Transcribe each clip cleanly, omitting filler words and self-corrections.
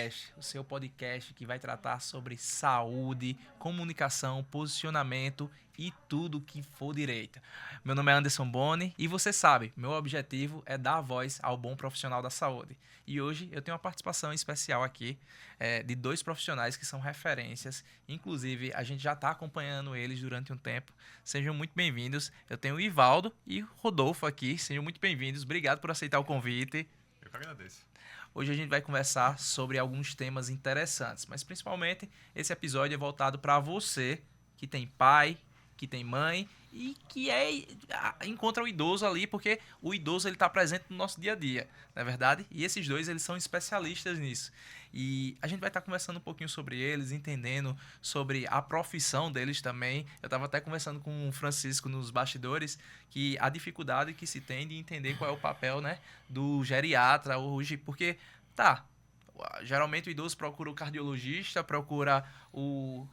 Cast, o seu podcast que vai tratar sobre saúde, comunicação, posicionamento e tudo que for direito. Meu nome é Anderson Boni e você sabe, meu objetivo é dar voz ao bom profissional da saúde. E hoje eu tenho uma participação especial aqui de dois profissionais que são referências. Inclusive, a gente já está acompanhando eles durante um tempo. Sejam muito bem-vindos. Eu tenho o Ivaldo e o Rodolfo aqui. Sejam muito bem-vindos. Obrigado por aceitar o convite. Eu que agradeço. Hoje a gente vai conversar sobre alguns temas interessantes, mas principalmente esse episódio é voltado para você que tem pai, que tem mãe e que encontra o idoso ali, porque o idoso ele está presente no nosso dia a dia, não é verdade? E esses dois eles são especialistas nisso. E a gente vai estar conversando um pouquinho sobre eles, entendendo sobre a profissão deles também. Eu estava até conversando com o Francisco nos bastidores que a dificuldade que se tem de entender qual é o papel, né, do geriatra hoje, porque geralmente o idoso procura o cardiologista, procura o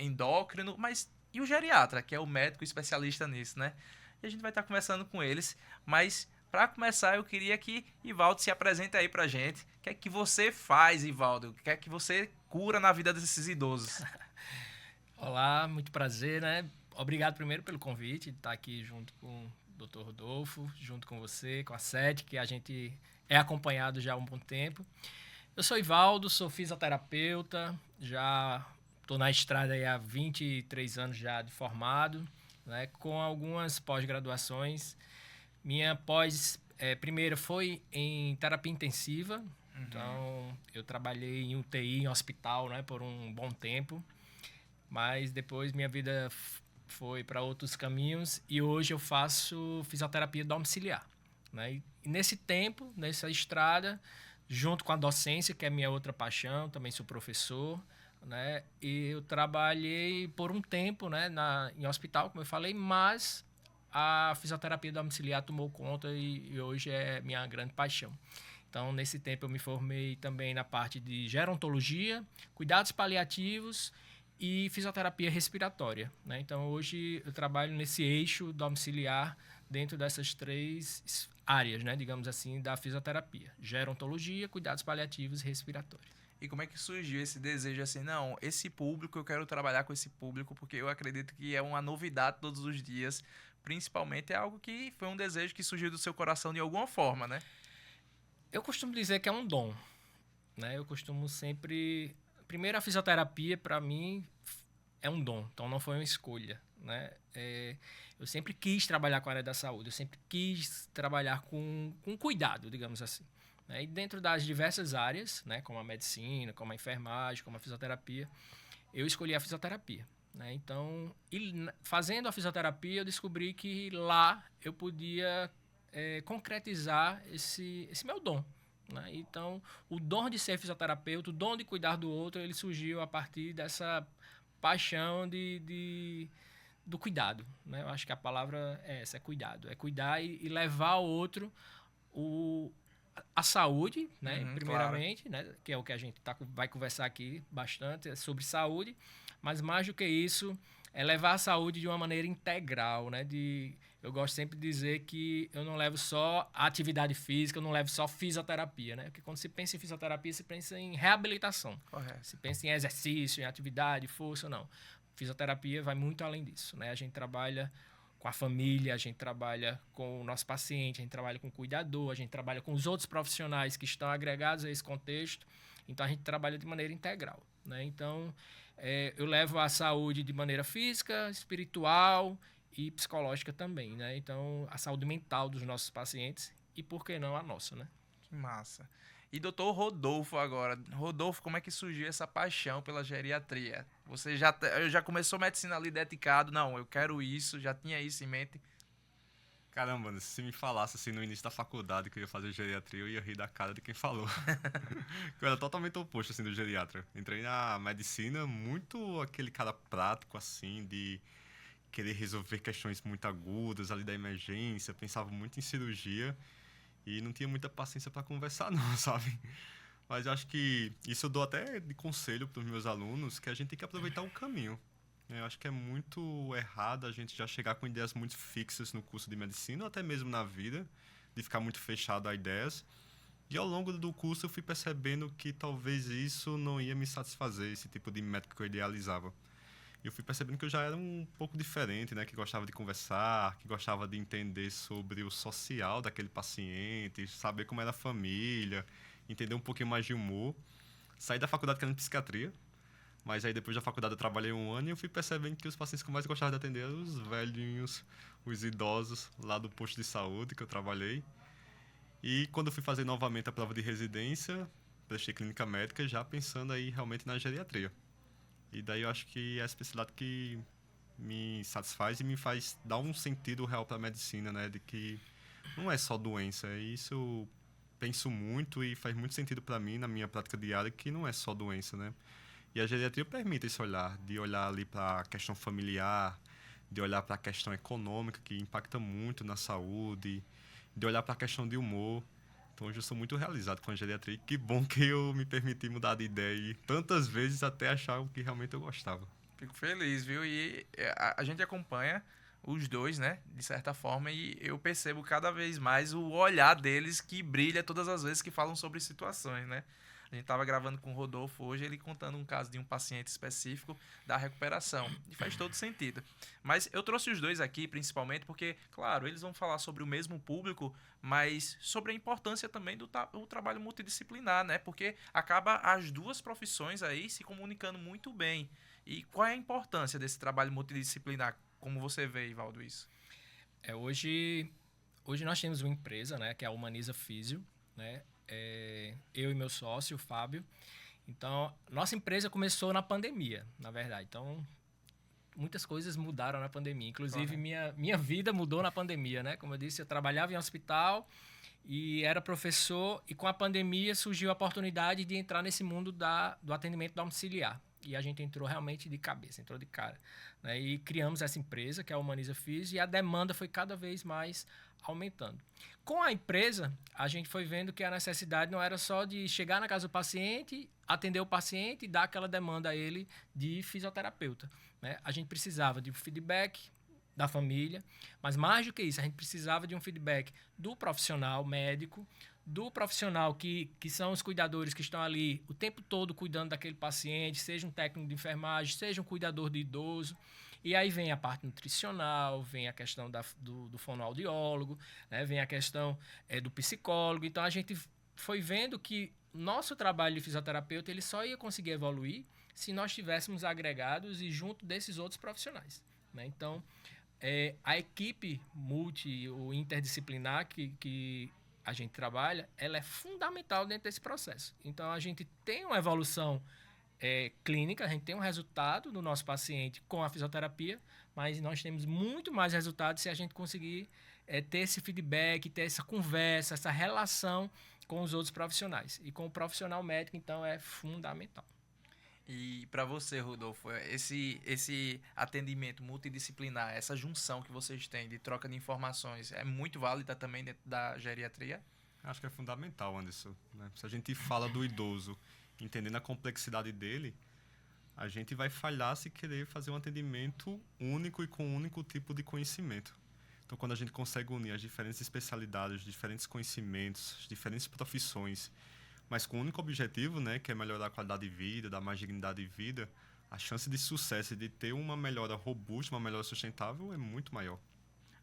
endócrino, mas e o geriatra, que é o médico especialista nisso, né? E a gente vai estar conversando com eles, mas para começar eu queria que Ivaldo se apresente aí pra gente. O que é que você faz, Ivaldo? O que é que você cura na vida desses idosos? Olá, muito prazer, né? Obrigado primeiro pelo convite, de estar aqui junto com o Dr. Rodolfo, junto com você, com a Sete, que a gente é acompanhado já há um bom tempo. Eu sou Ivaldo, sou fisioterapeuta, já estou na estrada aí há 23 anos já de formado, né? Com algumas pós-graduações. Minha primeira foi em terapia intensiva, então eu trabalhei em UTI, em hospital, né, por um bom tempo. Mas depois minha vida foi para outros caminhos e hoje eu faço fisioterapia domiciliar, né? E nesse tempo, nessa estrada, junto com a docência, que é minha outra paixão, também sou professor, né? E eu trabalhei por um tempo, né, em hospital, como eu falei, mas a fisioterapia domiciliar tomou conta e hoje é minha grande paixão. Então, nesse tempo eu me formei também na parte de gerontologia, cuidados paliativos e fisioterapia respiratória, né? Então, hoje eu trabalho nesse eixo domiciliar dentro dessas três áreas, né, digamos assim, da fisioterapia. Gerontologia, cuidados paliativos e respiratório. E como é que surgiu esse desejo assim, não, esse público, eu quero trabalhar com esse público, porque eu acredito que é uma novidade todos os dias, principalmente é algo que foi um desejo que surgiu do seu coração de alguma forma, né? Eu costumo dizer que é um dom, né? Eu costumo sempre... Primeiro, a fisioterapia, para mim, é um dom, então não foi uma escolha, né? Eu sempre quis trabalhar com a área da saúde, eu sempre quis trabalhar com cuidado, digamos assim, né? E dentro das diversas áreas, né, como a medicina, como a enfermagem, como a fisioterapia, eu escolhi a fisioterapia, né? Então, fazendo a fisioterapia, eu descobri que lá eu podia concretizar esse meu dom, né? Então, o dom de ser fisioterapeuta, o dom de cuidar do outro, ele surgiu a partir dessa paixão do cuidado, né? Eu acho que a palavra é essa, é cuidado. É cuidar e levar ao outro a saúde, né? Primeiramente, claro, né? Que é o que a gente vai conversar aqui bastante, é sobre saúde, mas mais do que isso, é levar a saúde de uma maneira integral, né? Eu gosto sempre de dizer que eu não levo só a atividade física, eu não levo só fisioterapia, né? Porque quando se pensa em fisioterapia, se pensa em reabilitação. Correto. Se pensa em exercício, em atividade, força, não. Fisioterapia vai muito além disso, né? A gente trabalha com a família, a gente trabalha com o nosso paciente, a gente trabalha com o cuidador, a gente trabalha com os outros profissionais que estão agregados a esse contexto. Então, a gente trabalha de maneira integral, né? Então, eu levo a saúde de maneira física, espiritual e psicológica também, né? Então, a saúde mental dos nossos pacientes e, por que não, a nossa, né? Que massa. E doutor Rodolfo agora. Rodolfo, como é que surgiu essa paixão pela geriatria? Você já começou medicina ali dedicado? Não, eu quero isso, já tinha isso em mente? Caramba, mano, se me falasse assim no início da faculdade que eu ia fazer geriatria, eu ia rir da cara de quem falou. Eu era totalmente oposto assim do geriatra. Entrei na medicina muito aquele cara prático assim, de querer resolver questões muito agudas ali da emergência, pensava muito em cirurgia e não tinha muita paciência para conversar não, sabe? Mas eu acho que isso eu dou até de conselho para os meus alunos, que a gente tem que aproveitar o caminho. Eu acho que é muito errado a gente já chegar com ideias muito fixas no curso de medicina, ou até mesmo na vida, de ficar muito fechado a ideias. E ao longo do curso eu fui percebendo que talvez isso não ia me satisfazer, esse tipo de método que eu idealizava. E eu fui percebendo que eu já era um pouco diferente, né? Que gostava de conversar, que gostava de entender sobre o social daquele paciente, saber como era a família, entender um pouquinho mais de humor. Saí da faculdade querendo psiquiatria, mas aí depois da faculdade eu trabalhei 1 ano e eu fui percebendo que os pacientes que eu mais gostava de atender eram os velhinhos, os idosos lá do posto de saúde que eu trabalhei. E quando eu fui fazer novamente a prova de residência, prestei clínica médica já pensando aí realmente na geriatria. E daí eu acho que é a especialidade que me satisfaz e me faz dar um sentido real para a medicina, né? De que não é só doença. E isso eu penso muito e faz muito sentido para mim na minha prática diária que não é só doença, né? E a geriatria permite esse olhar, de olhar ali para a questão familiar, de olhar para a questão econômica, que impacta muito na saúde, de olhar para a questão de humor. Então, hoje eu sou muito realizado com a geriatria. Que bom que eu me permiti mudar de ideia e tantas vezes até achar o que realmente eu gostava. Fico feliz, viu? E a gente acompanha os dois, né? De certa forma, e eu percebo cada vez mais o olhar deles que brilha todas as vezes que falam sobre situações, né? A gente estava gravando com o Rodolfo hoje, ele contando um caso de um paciente específico da recuperação. E faz todo sentido. Mas eu trouxe os dois aqui, principalmente, porque, claro, eles vão falar sobre o mesmo público, mas sobre a importância também do trabalho multidisciplinar, né? Porque acaba as duas profissões aí se comunicando muito bem. E qual é a importância desse trabalho multidisciplinar? Como você vê, Ivaldo, isso? Hoje nós temos uma empresa, né, que é a Humaniza Físio, né? Eu e meu sócio, o Fábio. Então, nossa empresa começou na pandemia, na verdade. Então, muitas coisas mudaram na pandemia. Inclusive, minha vida mudou na pandemia, né? Como eu disse, eu trabalhava em hospital e era professor. E com a pandemia surgiu a oportunidade de entrar nesse mundo do atendimento domiciliar. E a gente entrou realmente de cabeça, entrou de cara, né? E criamos essa empresa, que é a Humaniza Físio, e a demanda foi cada vez mais aumentando. Com a empresa, a gente foi vendo que a necessidade não era só de chegar na casa do paciente, atender o paciente e dar aquela demanda a ele de fisioterapeuta, né? A gente precisava de um feedback da família, mas mais do que isso, a gente precisava de um feedback do profissional médico, do profissional que são os cuidadores que estão ali o tempo todo cuidando daquele paciente, seja um técnico de enfermagem, seja um cuidador de idoso. E aí vem a parte nutricional, vem a questão do fonoaudiólogo, né? Vem a questão do psicólogo. Então, a gente foi vendo que nosso trabalho de fisioterapeuta ele só ia conseguir evoluir se nós estivéssemos agregados e junto desses outros profissionais, né? Então, a equipe ou interdisciplinar que a gente trabalha, ela é fundamental dentro desse processo. Então, a gente tem uma evolução clínica, a gente tem um resultado do nosso paciente com a fisioterapia, mas nós temos muito mais resultados se a gente conseguir ter esse feedback, ter essa conversa, essa relação com os outros profissionais. E com o profissional médico, então, é fundamental. E para você, Rodolfo, esse atendimento multidisciplinar, essa junção que vocês têm de troca de informações, é muito válida também dentro da geriatria? Acho que é fundamental, Anderson, né? Se a gente fala do idoso, entendendo a complexidade dele, a gente vai falhar se querer fazer um atendimento único e com um único tipo de conhecimento. Então, quando a gente consegue unir as diferentes especialidades, os diferentes conhecimentos, as diferentes profissões, mas com o único objetivo, né, que é melhorar a qualidade de vida, dar mais dignidade de vida, a chance de sucesso e de ter uma melhora robusta, uma melhora sustentável é muito maior.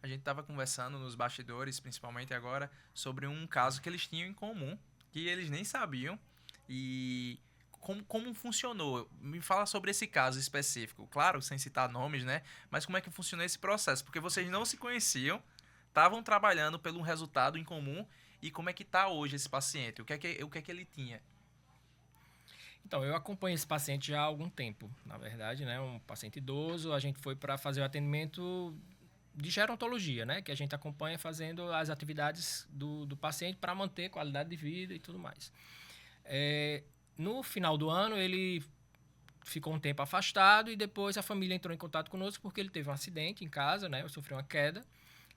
A gente estava conversando nos bastidores, principalmente agora, sobre um caso que eles tinham em comum, que eles nem sabiam. E como funcionou? Me fala sobre esse caso específico. Claro, sem citar nomes, né? Mas como é que funcionou esse processo? Porque vocês não se conheciam, estavam trabalhando pelo um resultado em comum. E como é que está hoje esse paciente? O que é que ele tinha? Então, eu acompanho esse paciente já há algum tempo, na verdade, né? Um paciente idoso, a gente foi para fazer o atendimento de gerontologia, né? Que a gente acompanha fazendo as atividades do paciente para manter qualidade de vida e tudo mais. No final do ano, ele ficou um tempo afastado e depois a família entrou em contato conosco porque ele teve um acidente em casa, né? Sofreu uma queda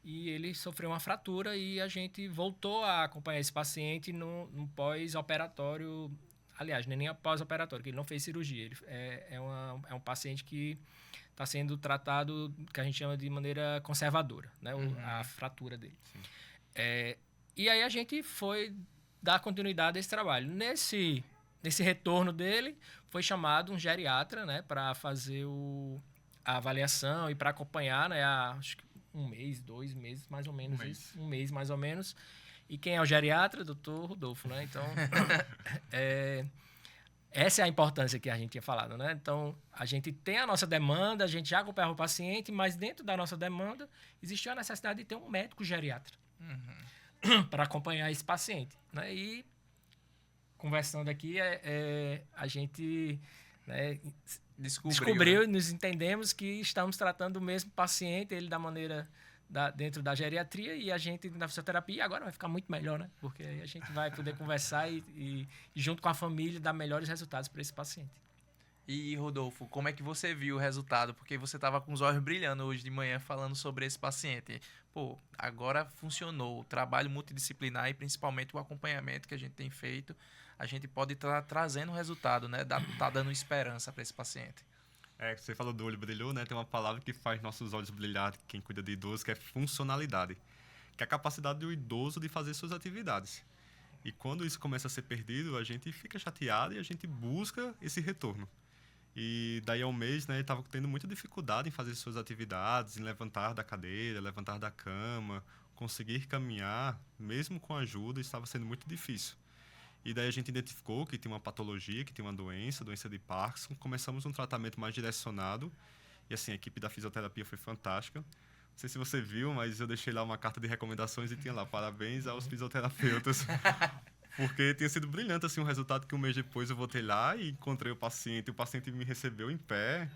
e ele sofreu uma fratura e a gente voltou a acompanhar esse paciente no pós-operatório. Aliás, nem pós-operatório, porque ele não fez cirurgia. Ele é um paciente que está sendo tratado, que a gente chama de maneira conservadora, né? A fratura dele. E aí a gente foi dar continuidade a esse trabalho. Nesse retorno dele, foi chamado um geriatra, né, para fazer a avaliação e para acompanhar, né, acho que 1 mês, 2 meses, mais ou menos isso. 1 mês, mais ou menos. E quem é o geriatra? Doutor Rodolfo, né? Então, essa é a importância que a gente tinha falado, né? Então, a gente tem a nossa demanda, a gente já acompanhava o paciente, mas dentro da nossa demanda, existiu a necessidade de ter um médico geriatra para acompanhar esse paciente, né? E, conversando aqui, a gente, né, descobriu e nos entendemos que estamos tratando do mesmo paciente, ele da maneira dentro da geriatria e a gente na fisioterapia. E agora vai ficar muito melhor, né? Porque aí a gente vai poder conversar e junto com a família, dar melhores resultados para esse paciente. E, Rodolfo, como é que você viu o resultado? Porque você estava com os olhos brilhando hoje de manhã falando sobre esse paciente. Pô, agora funcionou. O trabalho multidisciplinar e principalmente o acompanhamento que a gente tem feito, a gente pode estar trazendo resultado, né? Tá dando esperança para esse paciente. Você falou do olho brilhou, né? Tem uma palavra que faz nossos olhos brilhar, quem cuida de idoso, que é funcionalidade. Que é a capacidade do idoso de fazer suas atividades. E quando isso começa a ser perdido, a gente fica chateado e a gente busca esse retorno. E daí a um mês, né, ele estava tendo muita dificuldade em fazer suas atividades, em levantar da cadeira, levantar da cama, conseguir caminhar, mesmo com ajuda, estava sendo muito difícil. E daí a gente identificou que tinha uma patologia, que tinha uma doença de Parkinson. Começamos um tratamento mais direcionado. E assim, a equipe da fisioterapia foi fantástica. Não sei se você viu, mas eu deixei lá uma carta de recomendações e tinha lá, parabéns aos fisioterapeutas. Porque tinha sido brilhante assim, o resultado que 1 mês depois eu voltei lá e encontrei o paciente. O paciente me recebeu em pé,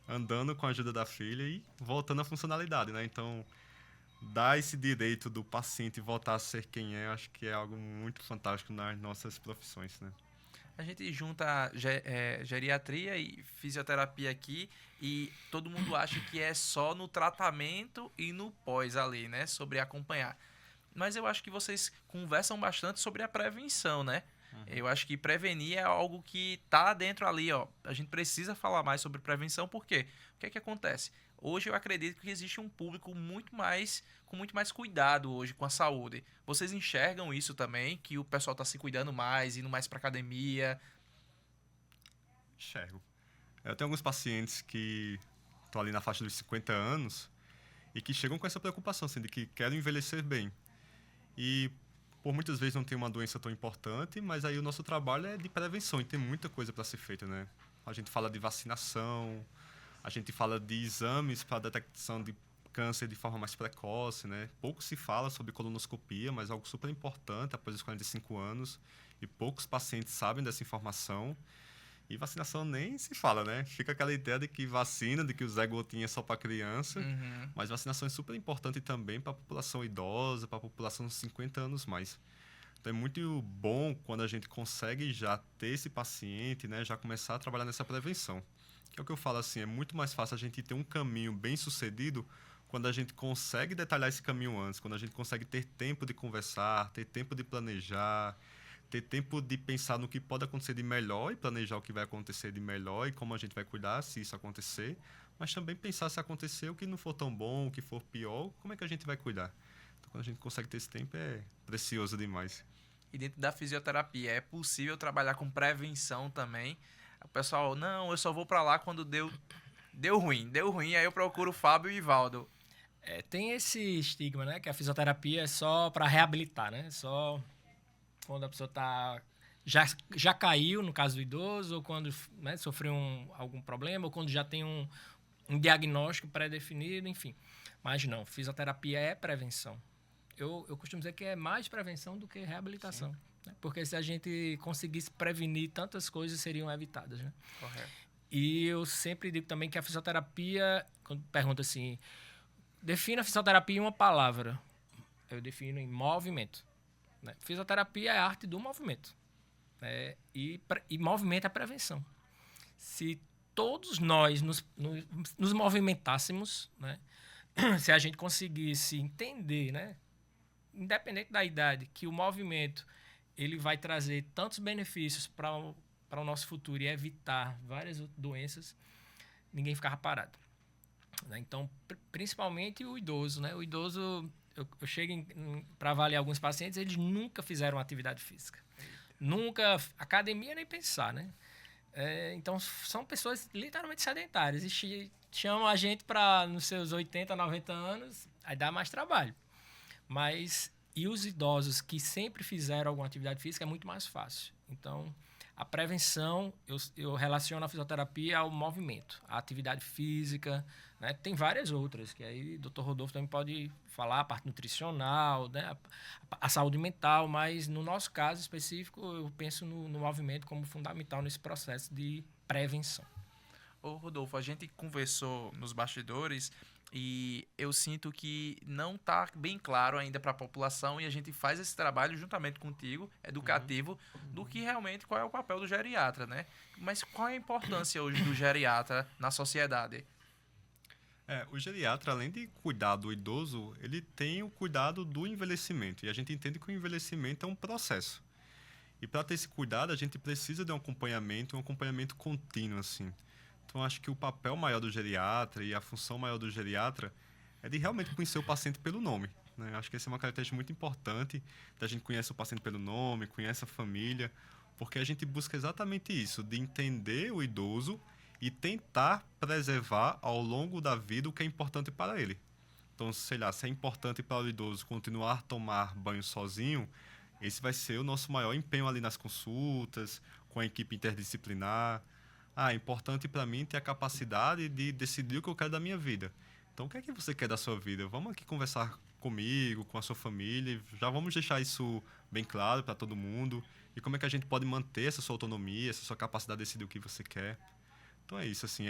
andando com a ajuda da filha e voltando à funcionalidade, né? Então, dar esse direito do paciente voltar a ser quem é, acho que é algo muito fantástico nas nossas profissões, né? A gente junta geriatria e fisioterapia aqui e todo mundo acha que é só no tratamento e no pós ali, né? Sobre acompanhar. Mas eu acho que vocês conversam bastante sobre a prevenção, né? Eu acho que prevenir é algo que tá dentro ali, ó. A gente precisa falar mais sobre prevenção, por quê? O que é que acontece? Hoje eu acredito que existe um público com muito mais cuidado hoje com a saúde. Vocês enxergam isso também? Que o pessoal tá se cuidando mais, indo mais pra academia? Enxergo. Eu tenho alguns pacientes que estão ali na faixa dos 50 anos e que chegam com essa preocupação, assim, de que querem envelhecer bem. E por muitas vezes não tem uma doença tão importante, mas aí o nosso trabalho é de prevenção e tem muita coisa para ser feita, né? A gente fala de vacinação, a gente fala de exames para detecção de câncer de forma mais precoce, né? Pouco se fala sobre colonoscopia, mas é algo super importante após os 45 anos e poucos pacientes sabem dessa informação. E vacinação nem se fala, né? Fica aquela ideia de que vacina, de que o Zé Gotinha é só para criança, mas vacinação é super importante também para a população idosa, para a população de 50 anos mais. Então é muito bom quando a gente consegue já ter esse paciente, né? Já começar a trabalhar nessa prevenção. Que é o que eu falo assim, é muito mais fácil a gente ter um caminho bem sucedido quando a gente consegue detalhar esse caminho antes, quando a gente consegue ter tempo de conversar, ter tempo de planejar, ter tempo de pensar no que pode acontecer de melhor e planejar o que vai acontecer de melhor e como a gente vai cuidar se isso acontecer, mas também pensar se acontecer o que não for tão bom, o que for pior, como é que a gente vai cuidar. Então, quando a gente consegue ter esse tempo, é precioso demais. E dentro da fisioterapia, é possível trabalhar com prevenção também? O pessoal, não, eu só vou pra lá quando deu ruim, aí eu procuro o Fábio e o Ivaldo. Tem esse estigma, né? Que a fisioterapia é só para reabilitar, né? Só quando a pessoa já caiu, no caso do idoso, ou quando, né, sofreu algum problema, ou quando já tem um diagnóstico pré-definido, enfim. Mas não, fisioterapia é prevenção. Eu costumo dizer que é mais prevenção do que reabilitação. Né? Porque se a gente conseguisse prevenir, tantas coisas seriam evitadas. Né? Correto. E eu sempre digo também que a fisioterapia, quando pergunta assim, defina a fisioterapia em uma palavra. Eu defino em movimento. Né? Fisioterapia é a arte do movimento. Né? E movimento é prevenção. Se todos nós nos movimentássemos, né? Se a gente conseguisse entender, né? Independente da idade, que o movimento ele vai trazer tantos benefícios para o nosso futuro e evitar várias doenças, ninguém ficava parado. Né? Então, principalmente o idoso. Né? O idoso eu chego para avaliar alguns pacientes, eles nunca fizeram atividade física. Nunca, academia nem pensar, né? Então, são pessoas literalmente sedentárias. E chamam a gente para, nos seus 80, 90 anos, aí dá mais trabalho. Mas, e os idosos que sempre fizeram alguma atividade física, é muito mais fácil. Então, a prevenção, eu relaciono a fisioterapia ao movimento, à atividade física, né? Tem várias outras, que aí o Dr. Rodolfo também pode falar, a parte nutricional, né? A saúde mental, mas no nosso caso específico, eu penso no movimento como fundamental nesse processo de prevenção. Ô Rodolfo, a gente conversou nos bastidores e eu sinto que não está bem claro ainda para a população, e a gente faz esse trabalho juntamente contigo, educativo, do que realmente qual é o papel do geriatra, né? Mas qual é a importância hoje do geriatra na sociedade? O geriatra, além de cuidar do idoso, ele tem o cuidado do envelhecimento. E a gente entende que o envelhecimento é um processo. E para ter esse cuidado, a gente precisa de um acompanhamento contínuo, assim. Então, acho que o papel maior do geriatra e a função maior do geriatra é de realmente conhecer o paciente pelo nome, né? Acho que essa é uma característica muito importante, da gente conhece o paciente pelo nome, conhece a família, porque a gente busca exatamente isso, de entender o idoso e tentar preservar ao longo da vida o que é importante para ele. Então, sei lá, se é importante para o idoso continuar a tomar banho sozinho, esse vai ser o nosso maior empenho ali nas consultas, com a equipe interdisciplinar. É importante para mim ter a capacidade de decidir o que eu quero da minha vida. Então, o que é que você quer da sua vida? Vamos aqui conversar comigo, com a sua família, já vamos deixar isso bem claro para todo mundo. E como é que a gente pode manter essa sua autonomia, essa sua capacidade de decidir o que você quer. Então, é isso, assim,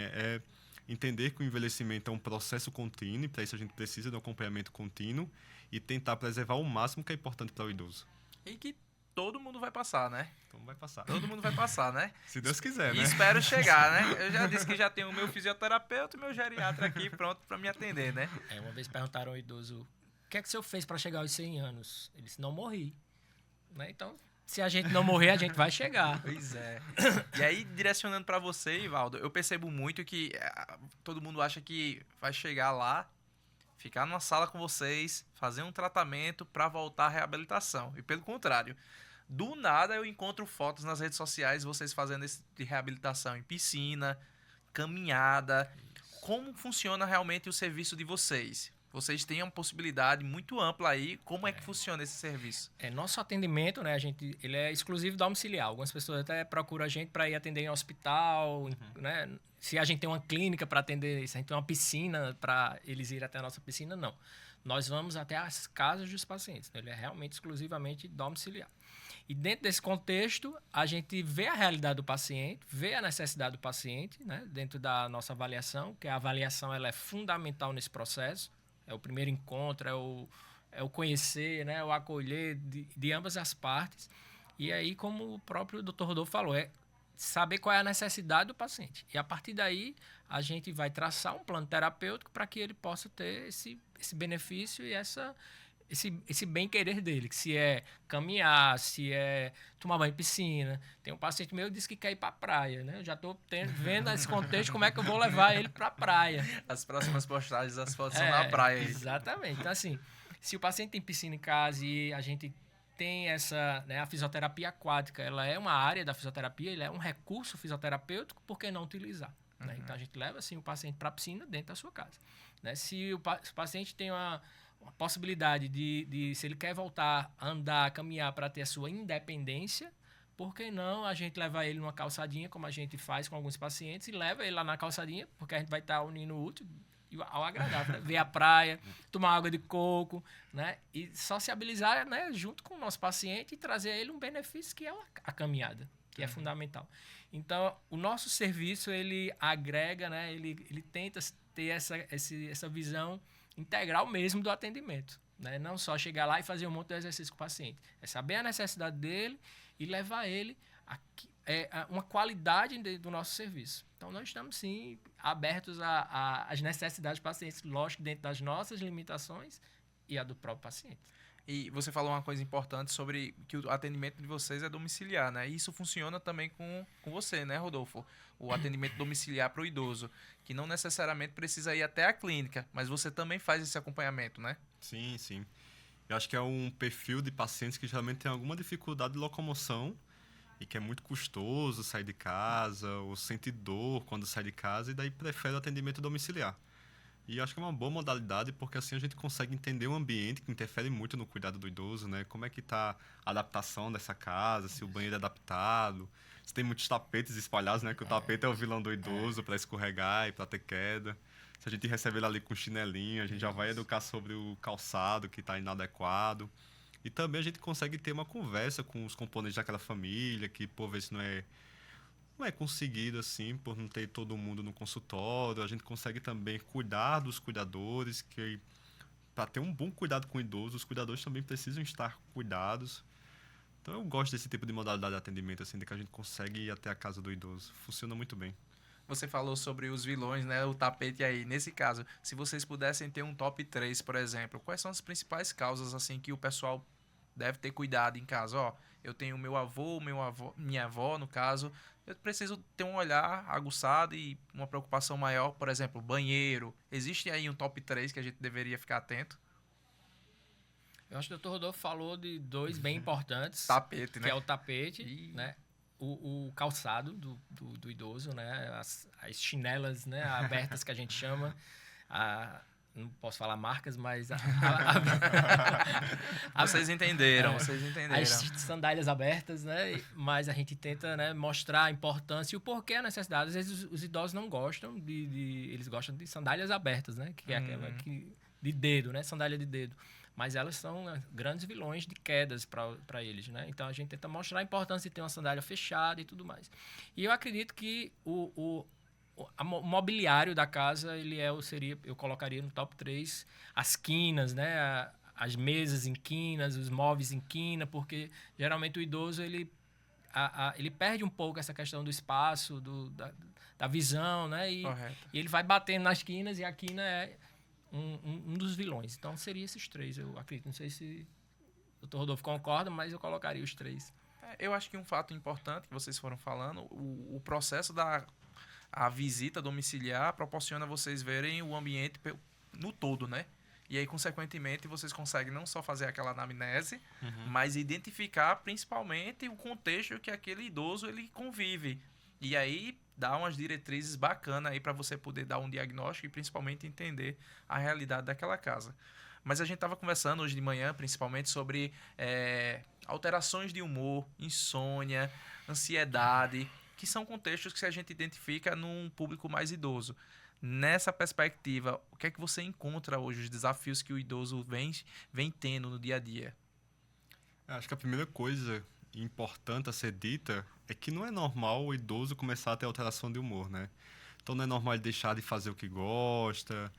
entender que o envelhecimento é um processo contínuo, e para isso a gente precisa de um acompanhamento contínuo e tentar preservar o máximo que é importante para o idoso. E que todo mundo vai passar, né? Então vai passar. Todo mundo vai passar, né? Se Deus quiser, E né? espero chegar, né? Eu já disse que já tenho o meu fisioterapeuta e o meu geriatra aqui pronto para me atender, né? Uma vez perguntaram ao idoso, o que é que o senhor fez para chegar aos 100 anos? Ele disse, não morri. Né? Então, se a gente não morrer, a gente vai chegar. Pois é. E aí, direcionando para você, Ivaldo, eu percebo muito que todo mundo acha que vai chegar lá, ficar numa sala com vocês, fazer um tratamento para voltar à reabilitação. E pelo contrário, do nada eu encontro fotos nas redes sociais, vocês fazendo esse tipo de reabilitação em piscina, caminhada. Como funciona realmente o serviço de vocês? Vocês têm uma possibilidade muito ampla aí. Como é que funciona esse serviço? Nosso atendimento, né, ele é exclusivo domiciliar. Algumas pessoas até procuram a gente para ir atender em hospital, né? Se a gente tem uma clínica para atender, se a gente tem uma piscina para eles irem até a nossa piscina, não. Nós vamos até as casas dos pacientes. Ele é realmente exclusivamente domiciliar. E dentro desse contexto, a gente vê a realidade do paciente, vê a necessidade do paciente, né, dentro da nossa avaliação, que a avaliação ela é fundamental nesse processo. É o primeiro encontro, é o conhecer, né, o acolher de ambas as partes. E aí, como o próprio Dr. Rodolfo falou, é saber qual é a necessidade do paciente. E a partir daí, a gente vai traçar um plano terapêutico para que ele possa ter esse benefício e esse bem-querer dele, que se é caminhar, se é tomar banho em piscina. Tem um paciente meu que disse que quer ir para a praia, né? Eu já estou vendo esse contexto, como é que eu vou levar ele para a praia. As próximas postagens, as fotos são na praia. Exatamente. Então, assim, se o paciente tem piscina em casa e a gente tem essa, né, a fisioterapia aquática, ela é uma área da fisioterapia, ele é um recurso fisioterapêutico, por que não utilizar? Né? Então, a gente leva, assim, o paciente para a piscina dentro da sua casa. Né? Se o paciente tem uma possibilidade de, se ele quer voltar a andar, a caminhar para ter a sua independência, por que não a gente levar ele numa calçadinha, como a gente faz com alguns pacientes, e leva ele lá na calçadinha, porque a gente vai estar unindo o útil ao agradável, né? Ver a praia, tomar água de coco, né? E sociabilizar, né, junto com o nosso paciente e trazer a ele um benefício que é a caminhada, que é fundamental. Então, o nosso serviço, ele agrega, né, ele tenta ter essa visão integral mesmo do atendimento, né? Não só chegar lá e fazer um monte de exercício com o paciente. É saber a necessidade dele e levar ele a uma qualidade do nosso serviço. Então, nós estamos, sim, abertos às necessidades dos pacientes, lógico, dentro das nossas limitações e a do próprio paciente. E você falou uma coisa importante sobre que o atendimento de vocês é domiciliar, né? E isso funciona também com você, né, Rodolfo? O atendimento domiciliar para o idoso, que não necessariamente precisa ir até a clínica, mas você também faz esse acompanhamento, né? Sim, sim. Eu acho que é um perfil de pacientes que geralmente tem alguma dificuldade de locomoção e que é muito custoso sair de casa, ou sente dor quando sai de casa e daí prefere o atendimento domiciliar. E eu acho que é uma boa modalidade porque assim a gente consegue entender o ambiente que interfere muito no cuidado do idoso, né? Como é que tá a adaptação dessa casa, se o banheiro é adaptado, se tem muitos tapetes espalhados, né? Que o tapete é o vilão do idoso para escorregar e para ter queda. Se a gente recebe ele ali com chinelinho, a gente já vai educar sobre o calçado que está inadequado. E também a gente consegue ter uma conversa com os componentes daquela família, que por vezes não é conseguido assim, por não ter todo mundo no consultório. A gente consegue também cuidar dos cuidadores, que para ter um bom cuidado com o idoso, os cuidadores também precisam estar cuidados. Então eu gosto desse tipo de modalidade de atendimento, assim, de que a gente consegue ir até a casa do idoso. Funciona muito bem. Você falou sobre os vilões, né? O tapete aí. Nesse caso, se vocês pudessem ter um top 3, por exemplo, quais são as principais causas assim que o pessoal deve ter cuidado em casa? Ó, eu tenho meu avô, minha avó, no caso, eu preciso ter um olhar aguçado e uma preocupação maior, por exemplo, banheiro. Existe aí um top 3 que a gente deveria ficar atento? Eu acho que o Dr. Rodolfo falou de dois bem importantes, Tapete, que né? é o tapete, E né? O calçado do idoso, né? As chinelas, né? Abertas que a gente chama. Não posso falar marcas, mas vocês entenderam, É. vocês entenderam. as sandálias abertas, né? Mas a gente tenta, né, mostrar a importância e o porquê a necessidade. Às vezes os idosos não gostam eles gostam de sandálias abertas, né? Que é aquela de dedo, né? Sandália de dedo. Mas elas são grandes vilões de quedas para eles, né? Então a gente tenta mostrar a importância de ter uma sandália fechada e tudo mais. E eu acredito que o mobiliário da casa, eu colocaria no top 3 as quinas, né? As mesas em quinas, os móveis em quina, porque geralmente o idoso ele perde um pouco essa questão do espaço, da visão, né? Correto. E ele vai batendo nas quinas e a quina é um dos vilões. Então seria esses três, eu acredito. Não sei se o Dr. Rodolfo concorda, mas eu colocaria os três. Eu acho que um fato importante que vocês foram falando, o processo a visita domiciliar proporciona vocês verem o ambiente no todo, né? E aí, consequentemente, vocês conseguem não só fazer aquela anamnese, mas identificar principalmente o contexto que aquele idoso ele convive. E aí, dá umas diretrizes bacanas aí para você poder dar um diagnóstico e principalmente entender a realidade daquela casa. Mas a gente estava conversando hoje de manhã, principalmente, sobre alterações de humor, insônia, ansiedade, que são contextos que a gente identifica num público mais idoso. Nessa perspectiva, o que é que você encontra hoje, os desafios que o idoso vem tendo no dia a dia? Eu acho que a primeira coisa importante a ser dita é que não é normal o idoso começar a ter alteração de humor, né? Então não é normal ele deixar de fazer o que gosta,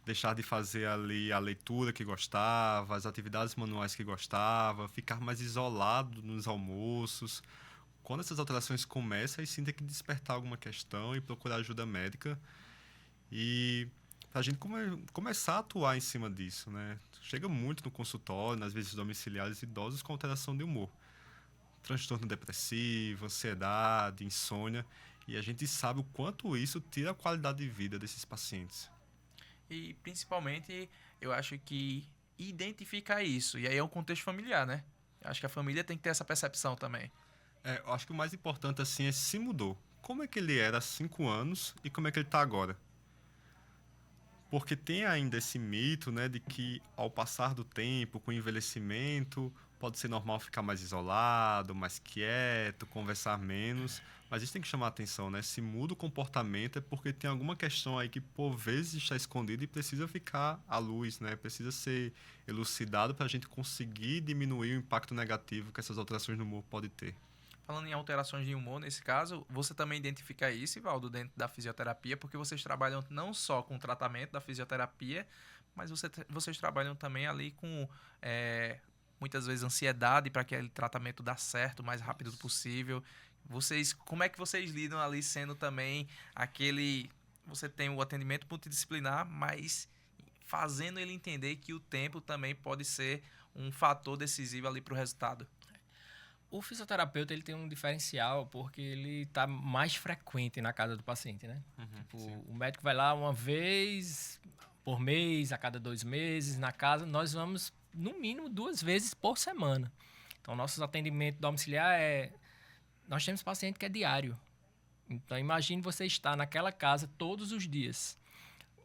deixar de fazer ali a leitura que gostava, as atividades manuais que gostava, ficar mais isolado nos almoços. Quando essas alterações começam, aí sim tem que despertar alguma questão e procurar ajuda médica. E para a gente começar a atuar em cima disso, né? Chega muito no consultório, nas visitas domiciliares, idosos com alteração de humor. Transtorno depressivo, ansiedade, insônia. E a gente sabe o quanto isso tira a qualidade de vida desses pacientes. E, principalmente, eu acho que identificar isso. E aí é o contexto familiar, né? Eu acho que a família tem que ter essa percepção também. Eu acho que o mais importante assim é se mudou. Como é que ele era há 5 anos e como é que ele está agora? Porque tem ainda esse mito, né, de que ao passar do tempo, com o envelhecimento, pode ser normal ficar mais isolado, mais quieto, conversar menos. Mas isso tem que chamar a atenção, né? Se muda o comportamento é porque tem alguma questão aí que por vezes está escondida e precisa ficar à luz, né? Precisa ser elucidado para a gente conseguir diminuir o impacto negativo que essas alterações no humor podem ter. Falando em alterações de humor, nesse caso, você também identifica isso, Ivaldo, dentro da fisioterapia, porque vocês trabalham não só com o tratamento da fisioterapia, mas vocês trabalham também ali com, muitas vezes, ansiedade para que aquele tratamento dê certo o mais rápido possível. Como é que vocês lidam ali sendo também aquele... Você tem o atendimento multidisciplinar, mas fazendo ele entender que o tempo também pode ser um fator decisivo ali para o resultado. O fisioterapeuta ele tem um diferencial porque ele está mais frequente na casa do paciente, né? Tipo, o médico vai lá uma vez por mês, a cada 2 meses, na casa, nós vamos, no mínimo, 2 vezes por semana. Então, nossos atendimentos domiciliar nós temos paciente que é diário. Então, imagine você estar naquela casa todos os dias,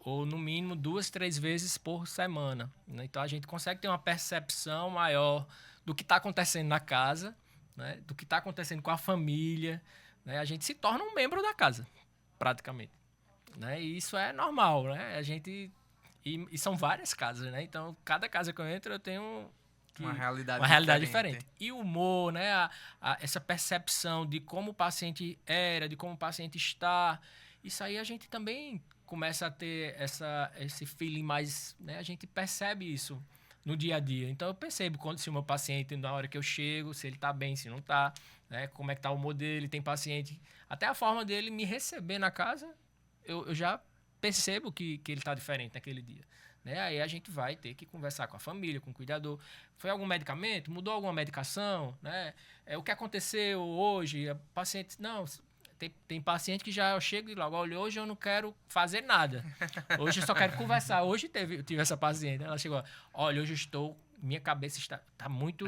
ou no mínimo 2, 3 vezes por semana, né? Então, a gente consegue ter uma percepção maior do que está acontecendo na casa, né? Do que está acontecendo com a família, né? A gente se torna um membro da casa, praticamente, né? E isso é normal, né? E são várias casas, né? Então, cada casa que eu entro, eu tenho Uma realidade diferente. E o humor, né? Essa percepção de como o paciente era, de como o paciente está, isso aí a gente também começa a ter esse feeling mais, né? A gente percebe isso no dia a dia. Então, eu percebo se o meu paciente, na hora que eu chego, se ele está bem, se não está, né? Como é que está o humor dele. Tem paciente... Até a forma dele me receber na casa, eu já percebo que ele está diferente naquele dia, né? Aí a gente vai ter que conversar com a família, com o cuidador. Foi algum medicamento? Mudou alguma medicação? Né? O que aconteceu hoje? A paciente... Não, tem paciente que já chega e logo, olha, hoje eu não quero fazer nada. Hoje eu só quero conversar. Hoje eu tive essa paciente, ela chegou, olha, hoje minha cabeça está muito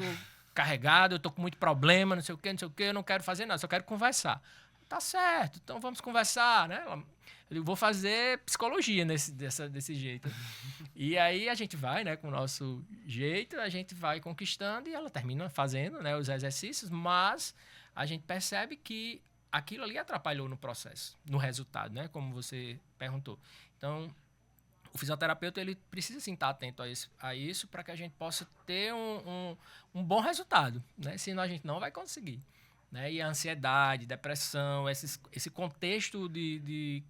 carregada, eu estou com muito problema, não sei o quê, eu não quero fazer nada, só quero conversar. Tá certo, então vamos conversar, né? Eu vou fazer psicologia desse jeito. E aí a gente vai, né, com o nosso jeito, a gente vai conquistando e ela termina fazendo, né, os exercícios, mas a gente percebe que aquilo ali atrapalhou no processo, no resultado, né, como você perguntou. Então, o fisioterapeuta ele precisa sim estar atento a isso para que a gente possa ter um bom resultado, né? Senão a gente não vai conseguir. Né? E a ansiedade, depressão, esse contexto de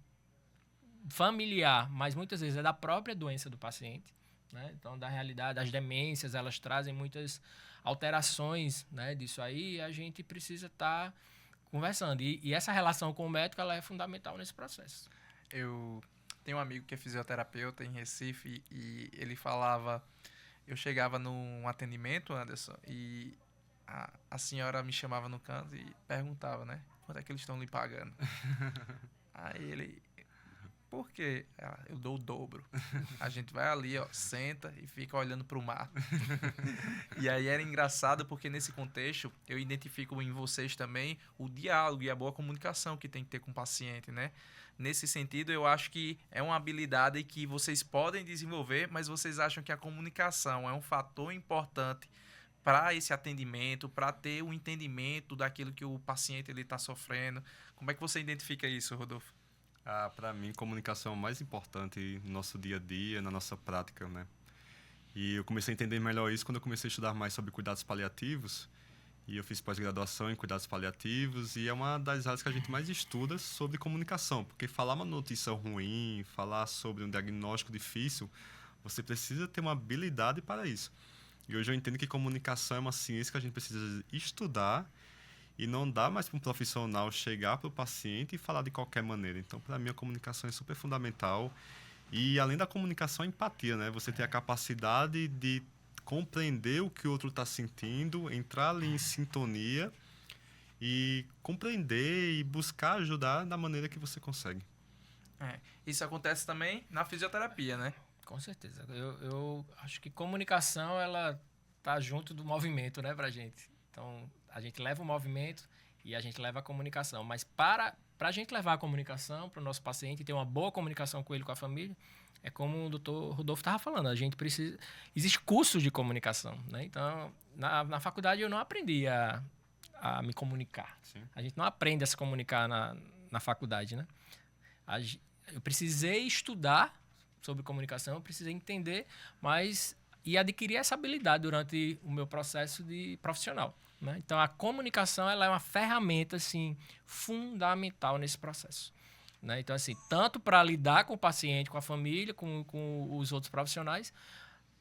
familiar, mas muitas vezes é da própria doença do paciente, né? Então, da realidade, as demências, elas trazem muitas alterações, né, disso aí, e a gente precisa estar conversando. E essa relação com o médico, ela é fundamental nesse processo. Eu tenho um amigo que é fisioterapeuta em Recife e ele falava... Eu chegava num atendimento, Anderson, e a senhora me chamava no canto e perguntava, né? Quanto é que eles estão lhe pagando? Aí ele... Por quê? Eu dou o dobro. A gente vai ali, ó, senta e fica olhando pro mar. E aí era engraçado porque nesse contexto eu identifico em vocês também o diálogo e a boa comunicação que tem que ter com o paciente, né? Nesse sentido, eu acho que é uma habilidade que vocês podem desenvolver, mas vocês acham que a comunicação é um fator importante para esse atendimento, para ter um entendimento daquilo que o paciente está sofrendo. Como é que você identifica isso, Rodolfo? Para mim, comunicação é o mais importante no nosso dia a dia, na nossa prática, né? E eu comecei a entender melhor isso quando eu comecei a estudar mais sobre cuidados paliativos. E eu fiz pós-graduação em cuidados paliativos e é uma das áreas que a gente mais estuda sobre comunicação. Porque falar uma notícia ruim, falar sobre um diagnóstico difícil, você precisa ter uma habilidade para isso. E hoje eu entendo que comunicação é uma ciência que a gente precisa estudar e não dá mais para um profissional chegar para o paciente e falar de qualquer maneira. Então, para mim, a comunicação é super fundamental. E, além da comunicação, a empatia, né? Você ter a capacidade de compreender o que o outro está sentindo, entrar ali em sintonia e compreender e buscar ajudar da maneira que você consegue. Isso acontece também na fisioterapia, né? Com certeza. Eu acho que comunicação, ela tá junto do movimento, né, pra gente. Então, a gente leva o movimento e a gente leva a comunicação. Mas para a gente levar a comunicação para o nosso paciente e ter uma boa comunicação com ele, com a família, é como o doutor Rodolfo estava falando, a gente precisa... Existe cursos de comunicação, né? Então, na faculdade eu não aprendi a me comunicar. Sim. A gente não aprende a se comunicar na faculdade, né? Eu precisei estudar sobre comunicação, eu precisei entender, e adquirir essa habilidade durante o meu processo de profissional. Né? Então, a comunicação ela é uma ferramenta assim, fundamental nesse processo. Né? Então, assim, tanto para lidar com o paciente, com a família, com os outros profissionais,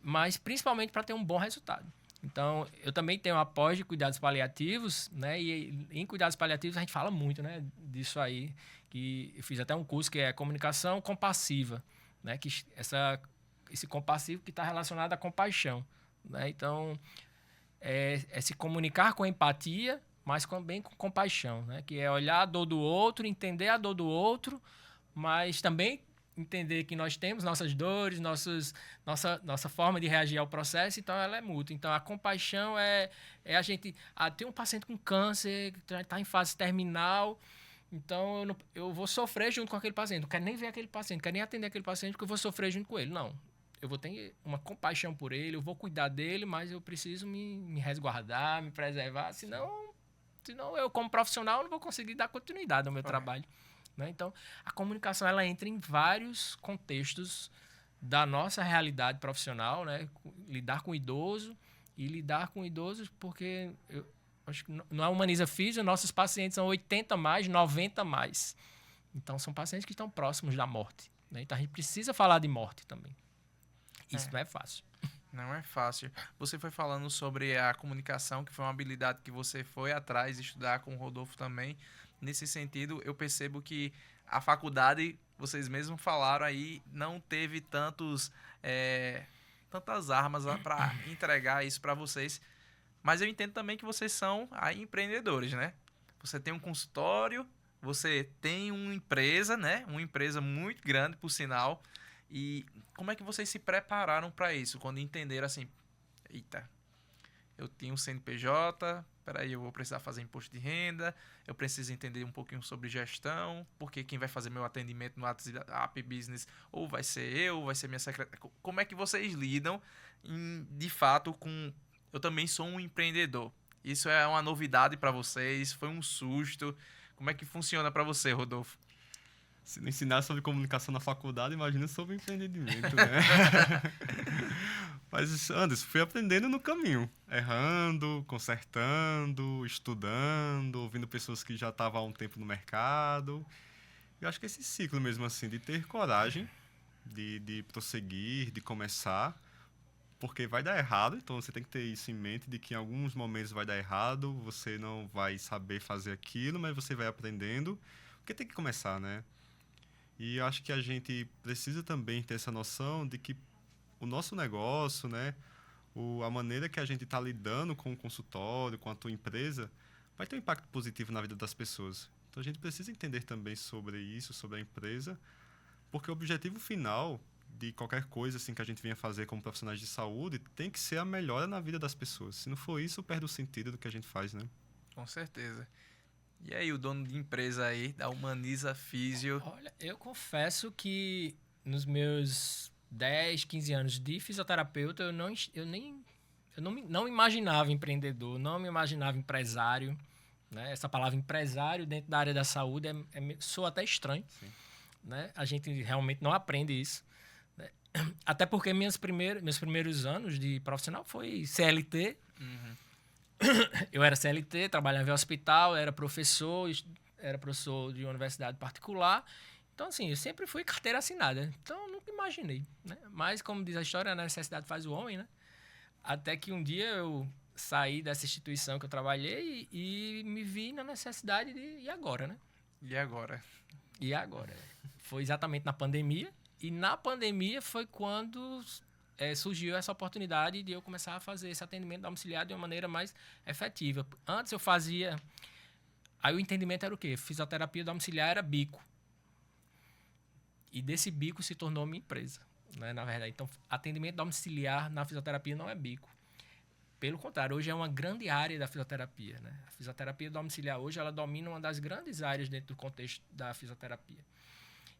mas principalmente para ter um bom resultado. Então, eu também tenho apoio de cuidados paliativos, né? E em cuidados paliativos a gente fala muito, né, disso aí, que eu fiz até um curso que é comunicação compassiva, né? Que esse compassivo que está relacionado à compaixão. Né? Então, é se comunicar com empatia, mas também com compaixão, né? Que é olhar a dor do outro, entender a dor do outro, mas também entender que nós temos nossas dores, nossa forma de reagir ao processo, então ela é mútua. Então a compaixão é a gente... tem um paciente com câncer, que está em fase terminal, então eu vou sofrer junto com aquele paciente. Não quero nem ver aquele paciente, não quero nem atender aquele paciente, porque eu vou sofrer junto com ele. Não. Eu vou ter uma compaixão por ele, eu vou cuidar dele, mas eu preciso me resguardar, me preservar, senão eu, como profissional, não vou conseguir dar continuidade ao meu trabalho. Né? Então, a comunicação ela entra em vários contextos da nossa realidade profissional, né? Lidar com o idoso e lidar com idosos, porque eu acho que na Humaniza Físio, nossos pacientes são 80 mais, 90 mais. Então, são pacientes que estão próximos da morte. Né? Então, a gente precisa falar de morte também. Isso não é fácil. Não é fácil. Você foi falando sobre a comunicação, que foi uma habilidade que você foi atrás de estudar com o Rodolfo também. Nesse sentido, eu percebo que a faculdade, vocês mesmos falaram aí, não teve tantas armas para entregar isso para vocês. Mas eu entendo também que vocês são aí empreendedores, né? Você tem um consultório, você tem uma empresa, né? Uma empresa muito grande, por sinal. E como é que vocês se prepararam para isso? Quando entenderam assim, eita, eu tenho um CNPJ, peraí, eu vou precisar fazer imposto de renda, eu preciso entender um pouquinho sobre gestão, porque quem vai fazer meu atendimento no WhatsApp Business ou vai ser eu, ou vai ser minha secretária. Como é que vocês lidam, de fato, com... Eu também sou um empreendedor. Isso é uma novidade para vocês? Foi um susto? Como é que funciona para você, Rodolfo? Se não ensinar sobre comunicação na faculdade, imagina sobre empreendimento, né? Mas, Anderson, fui aprendendo no caminho. Errando, consertando, estudando, ouvindo pessoas que já estavam há um tempo no mercado. Eu acho que esse ciclo mesmo, assim, de ter coragem, de prosseguir, de começar, porque vai dar errado, então você tem que ter isso em mente, de que em alguns momentos vai dar errado, você não vai saber fazer aquilo, mas você vai aprendendo, porque tem que começar, né? E eu acho que a gente precisa também ter essa noção de que o nosso negócio, né, a maneira que a gente está lidando com o consultório, com a tua empresa, vai ter um impacto positivo na vida das pessoas. Então a gente precisa entender também sobre isso, sobre a empresa, porque o objetivo final de qualquer coisa assim que a gente venha fazer como profissionais de saúde tem que ser a melhora na vida das pessoas. Se não for isso, perde o sentido do que a gente faz, né? Com certeza. E aí, o dono de empresa aí, da Humaniza Físio? Olha, eu confesso que nos meus 10, 15 anos de fisioterapeuta, eu não imaginava empreendedor, não me imaginava empresário. Né? Essa palavra empresário dentro da área da saúde soa até estranho. Né? A gente realmente não aprende isso. Né? Até porque meus primeiros anos de profissional foi CLT. Uhum. Eu era CLT, trabalhava em hospital, era professor de uma universidade particular. Então, assim, eu sempre fui carteira assinada. Então, eu nunca imaginei. Né? Mas, como diz a história, a necessidade faz o homem, né? Até que um dia eu saí dessa instituição que eu trabalhei e me vi na necessidade de... E agora, né? E agora? E agora? Foi exatamente na pandemia. E na pandemia foi quando... surgiu essa oportunidade de eu começar a fazer esse atendimento domiciliar de uma maneira mais efetiva. Antes eu fazia... Aí o entendimento era o quê? Fisioterapia domiciliar era bico. E desse bico se tornou minha empresa, né, na verdade. Então, atendimento domiciliar na fisioterapia não é bico. Pelo contrário, hoje é uma grande área da fisioterapia. Né? A fisioterapia domiciliar hoje ela domina uma das grandes áreas dentro do contexto da fisioterapia.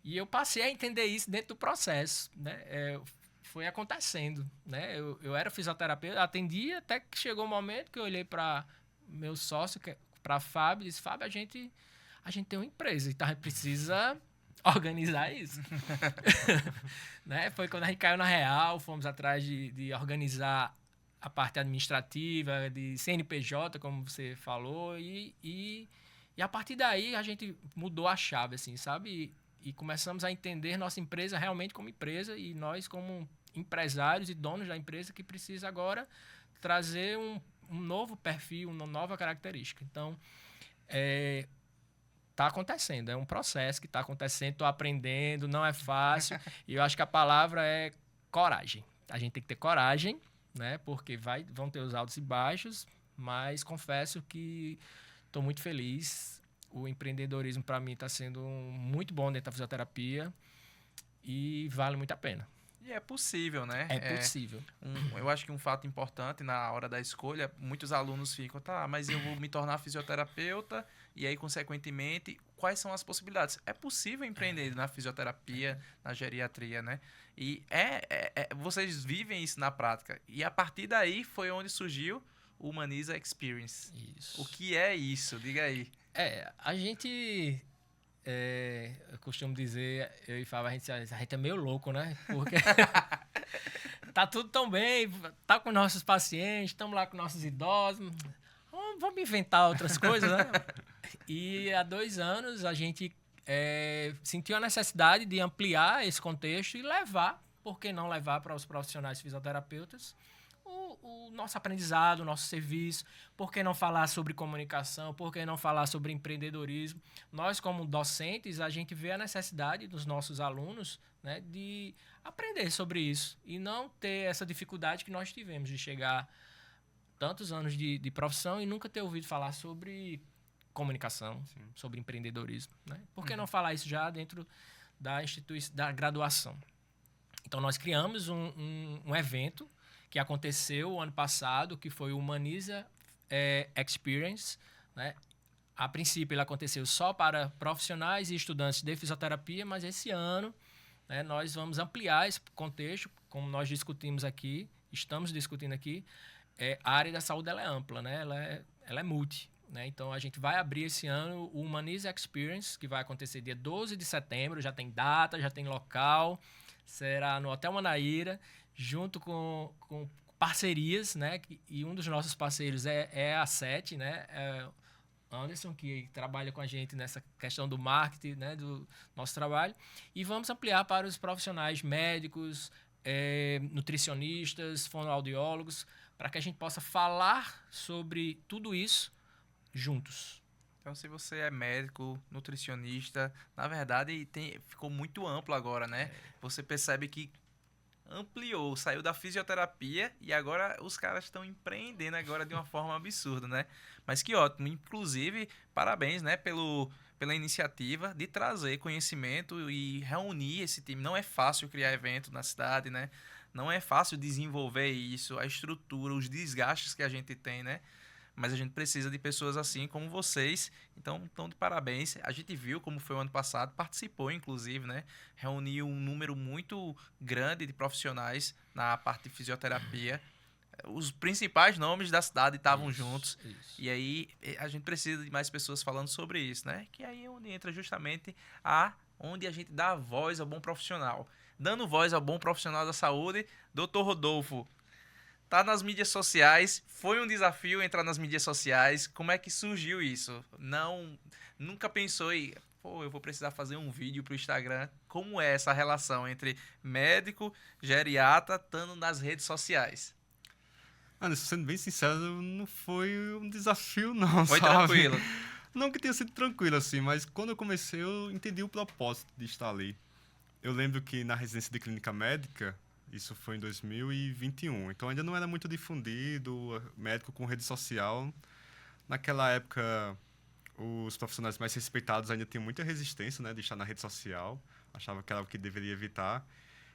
E eu passei a entender isso dentro do processo, né? Foi acontecendo, né? Eu era fisioterapeuta, atendia até que chegou um momento que eu olhei para meu sócio, para Fábio, e disse: Fábio, a gente tem uma empresa, então a gente precisa organizar isso. Né? Foi quando a gente caiu na real, fomos atrás de organizar a parte administrativa, de CNPJ, como você falou, e a partir daí a gente mudou a chave, assim, sabe? E começamos a entender nossa empresa realmente como empresa e nós como empresários e donos da empresa que precisa agora trazer um novo perfil, uma nova característica. Então, está acontecendo, é um processo que está acontecendo, estou aprendendo, não é fácil. E eu acho que a palavra é coragem. A gente tem que ter coragem, né? Porque vão ter os altos e baixos, mas confesso que estou muito feliz. O empreendedorismo, para mim, está sendo muito bom dentro da fisioterapia. e vale muito a pena. E é possível, né? É possível. Eu acho que um fato importante na hora da escolha, muitos alunos ficam, tá, mas eu vou me tornar fisioterapeuta e aí, consequentemente, quais são as possibilidades? É possível empreender na fisioterapia, na geriatria, né? E vocês vivem isso na prática. E a partir daí foi onde surgiu o Humaniza Experience. Isso. O que é isso? Diga aí. A gente... eu costumo dizer, eu e Fábio, a gente é meio louco, né? Porque tá tudo tão bem, tá com nossos pacientes, estamos lá com nossos idosos, vamos inventar outras coisas, né? E há 2 anos a gente sentiu a necessidade de ampliar esse contexto e levar, por que não levar para os profissionais fisioterapeutas o nosso aprendizado, o nosso serviço. Por que não falar sobre comunicação? Por que não falar sobre empreendedorismo? Nós, como docentes, a gente vê a necessidade dos nossos alunos, né, de aprender sobre isso e não ter essa dificuldade que nós tivemos de chegar tantos anos de profissão e nunca ter ouvido falar sobre comunicação, sobre empreendedorismo, né? Por que não falar isso já dentro da graduação? Então, nós criamos um evento que aconteceu o ano passado, que foi o Humaniza Experience, né? A princípio, ele aconteceu só para profissionais e estudantes de fisioterapia, mas esse ano, né, nós vamos ampliar esse contexto, como nós discutimos aqui, estamos discutindo aqui. A área da saúde ela é ampla, né? Ela é multi. Né? Então, a gente vai abrir esse ano o Humaniza Experience, que vai acontecer dia 12 de setembro, já tem data, já tem local, será no Hotel Manaíra, junto com parcerias, né? E um dos nossos parceiros é a SET, né? Anderson, que trabalha com a gente nessa questão do marketing, né? Do nosso trabalho. E vamos ampliar para os profissionais médicos, nutricionistas, fonoaudiólogos, para que a gente possa falar sobre tudo isso juntos. Então, se você é médico, nutricionista, na verdade ficou muito amplo agora, né? Você percebe que ampliou, saiu da fisioterapia e agora os caras estão empreendendo agora de uma forma absurda, né? Mas que ótimo, inclusive, parabéns, né, pela iniciativa de trazer conhecimento e reunir esse time. Não é fácil criar evento na cidade, né? Não é fácil desenvolver isso, a estrutura, os desgastes que a gente tem, né? Mas a gente precisa de pessoas assim como vocês. Então, de parabéns. A gente viu como foi o ano passado, participou, inclusive, né? Reuniu um número muito grande de profissionais na parte de fisioterapia. Os principais nomes da cidade estavam juntos. Isso. E aí, a gente precisa de mais pessoas falando sobre isso, né? Que aí é onde entra justamente onde a gente dá voz ao bom profissional. Dando voz ao bom profissional da saúde, Dr. Rodolfo. Tá nas mídias sociais, foi um desafio entrar nas mídias sociais. Como é que surgiu isso? Nunca pensou em, eu vou precisar fazer um vídeo pro Instagram. Como é essa relação entre médico, geriatra, estando nas redes sociais? Mano, sendo bem sincero, não foi um desafio não, foi sabe? Tranquilo? Não que tenha sido tranquilo assim, mas quando eu comecei eu entendi o propósito de estar ali. Eu lembro que na residência de clínica médica, isso foi em 2021. Então ainda não era muito difundido, médico com rede social. Naquela época, os profissionais mais respeitados ainda tinham muita resistência, né, de estar na rede social. Achava que era o que deveria evitar.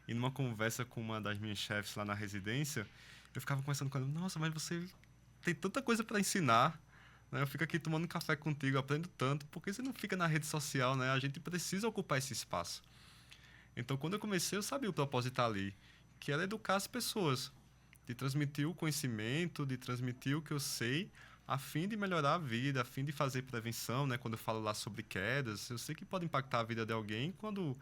E numa conversa com uma das minhas chefes lá na residência, eu ficava conversando com ela, nossa, mas você tem tanta coisa para ensinar, né? Eu fico aqui tomando café contigo, aprendo tanto, por que você não fica na rede social, né? A gente precisa ocupar esse espaço. Então, quando eu comecei, eu sabia o propósito ali, que era educar as pessoas, de transmitir o conhecimento, de transmitir o que eu sei, a fim de melhorar a vida, a fim de fazer prevenção, né? Quando eu falo lá sobre quedas, eu sei que pode impactar a vida de alguém quando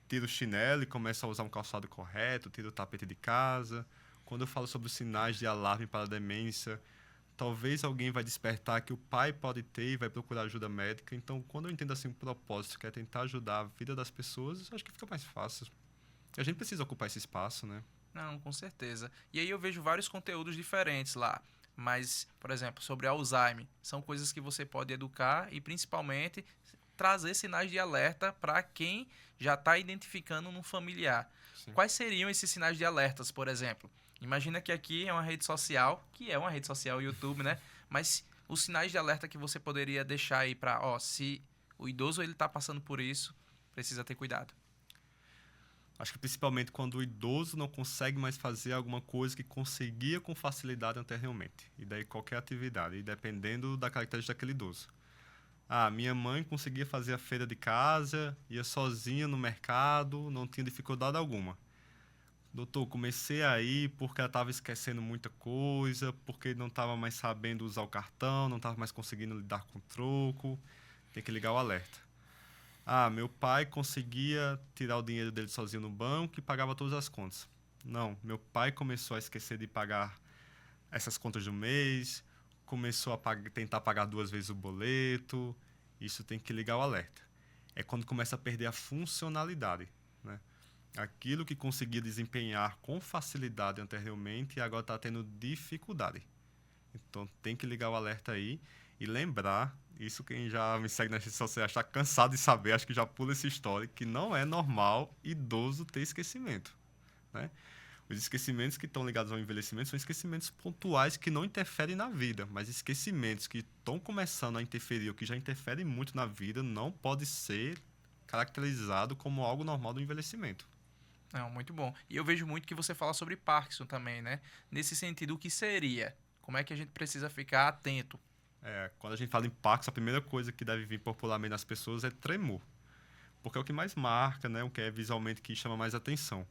tira o chinelo e começa a usar um calçado correto, tira o tapete de casa. Quando eu falo sobre os sinais de alarme para a demência, talvez alguém vai despertar que o pai pode ter e vai procurar ajuda médica. Então, quando eu entendo assim um propósito, que é tentar ajudar a vida das pessoas, eu acho que fica mais fácil. A gente precisa ocupar esse espaço, né? Não, com certeza. E aí eu vejo vários conteúdos diferentes lá. Mas, por exemplo, sobre Alzheimer, são coisas que você pode educar e principalmente trazer sinais de alerta para quem já está identificando num familiar. Sim. Quais seriam esses sinais de alertas, por exemplo? Imagina que aqui é uma rede social, que é uma rede social, YouTube, né? Mas os sinais de alerta que você poderia deixar aí para, se o idoso ele está passando por isso, precisa ter cuidado. Acho que principalmente quando o idoso não consegue mais fazer alguma coisa que conseguia com facilidade anteriormente. E daí qualquer atividade, e dependendo da característica daquele idoso. Ah, minha mãe conseguia fazer a feira de casa, ia sozinha no mercado, não tinha dificuldade alguma. Doutor, comecei a ir porque ela estava esquecendo muita coisa, porque não estava mais sabendo usar o cartão, não estava mais conseguindo lidar com o troco. Tem que ligar o alerta. Ah, meu pai conseguia tirar o dinheiro dele sozinho no banco e pagava todas as contas. Não, meu pai começou a esquecer de pagar essas contas do mês, começou a tentar pagar 2 vezes o boleto. Isso tem que ligar o alerta. É quando começa a perder a funcionalidade, né? Aquilo que conseguia desempenhar com facilidade anteriormente e agora está tendo dificuldade. Então tem que ligar o alerta aí e lembrar, isso quem já me segue nas redes sociais está cansado de saber, acho que já pula essa história, que não é normal idoso ter esquecimento, né? Os esquecimentos que estão ligados ao envelhecimento são esquecimentos pontuais que não interferem na vida, mas esquecimentos que estão começando a interferir ou que já interferem muito na vida não pode ser caracterizado como algo normal do envelhecimento. Não, muito bom. E eu vejo muito que você fala sobre Parkinson também, né? Nesse sentido, o que seria? Como é que a gente precisa ficar atento? Quando a gente fala em Parkinson, a primeira coisa que deve vir popularmente nas pessoas é tremor, porque é o que mais marca, né? O que é visualmente que chama mais atenção.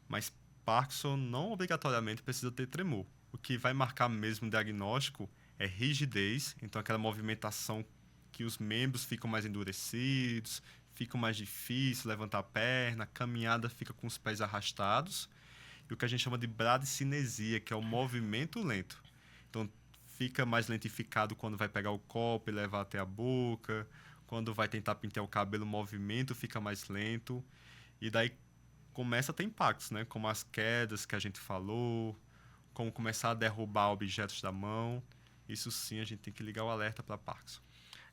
Mas Parkinson não obrigatoriamente precisa ter tremor. O que vai marcar mesmo o diagnóstico é rigidez, então aquela movimentação que os membros ficam mais endurecidos, ficam mais difícil levantar a perna, a caminhada fica com os pés arrastados, e o que a gente chama de bradicinesia, que é o movimento lento. Então fica mais lentificado quando vai pegar o copo e levar até a boca, quando vai tentar pentear o cabelo, o movimento fica mais lento, e daí começa a ter impactos, né? Como as quedas que a gente falou, como começar a derrubar objetos da mão. Isso sim, a gente tem que ligar o alerta para Parkinson.